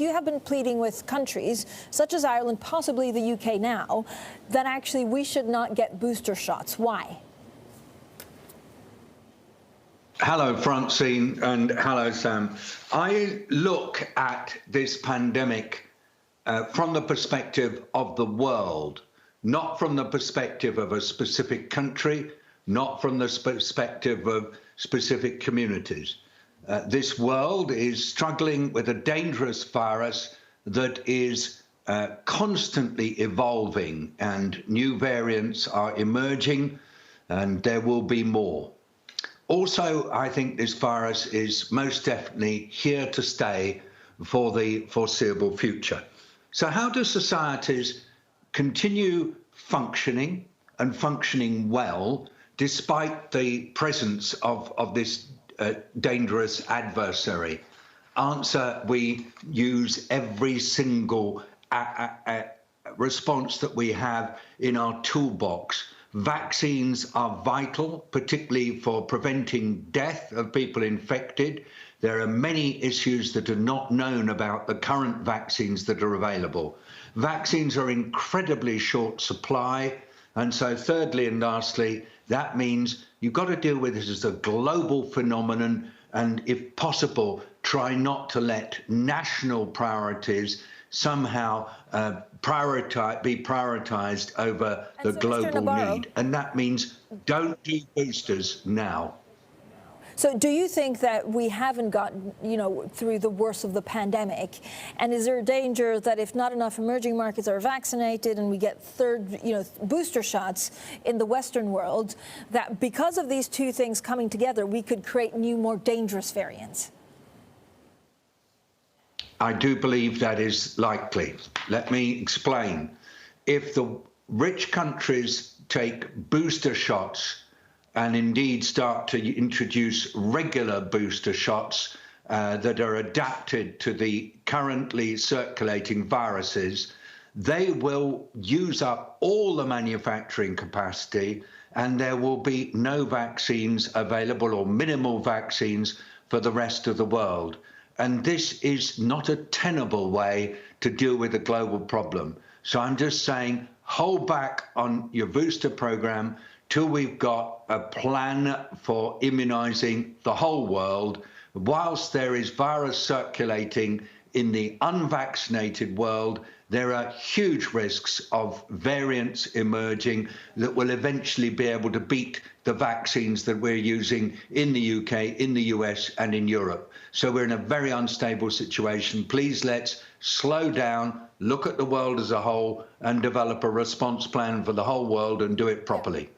You have been pleading with countries such as Ireland, possibly the UK now, that actually we should not get booster shots. Why? Hello, Francine, and hello, Sam. I look at this pandemic from the perspective of the world, not from the perspective of a specific country, not from the perspective of specific communities. This world is struggling with a dangerous virus that is constantly evolving, and new variants are emerging, and there will be more. Also, I think this virus is most definitely here to stay for the foreseeable future. So how do societies continue functioning and functioning well despite the presence of this dangerous adversary? Answer: we use every single response that we have in our toolbox. Vaccines are vital, particularly for preventing death of people infected. There are many issues that are not known about the current vaccines that are available. Vaccines are incredibly short supply. And so thirdly and lastly, that means you've got to deal with this as a global phenomenon, and if possible, try not to let national priorities somehow be prioritized over the global need. And that means don't do boosters now. So do you think that we haven't gotten, through the worst of the pandemic? And is there a danger that if not enough emerging markets are vaccinated and we get third, booster shots in the Western world, that because of these two things coming together, we could create new, more dangerous variants? I do believe that is likely. Let me explain. If the rich countries take booster shots and indeed start to introduce regular booster shots that are adapted to the currently circulating viruses, they will use up all the manufacturing capacity, and there will be no vaccines available, or minimal vaccines, for the rest of the world. And this is not a tenable way to deal with a global problem. So I'm just saying, hold back on your booster program till we've got a plan for immunizing the whole world. Whilst there is virus circulating in the unvaccinated world, there are huge risks of variants emerging that will eventually be able to beat the vaccines that we're using in the UK, in the US, and in Europe. So we're in a very unstable situation. Please let's slow down, look at the world as a whole, and develop a response plan for the whole world and do it properly.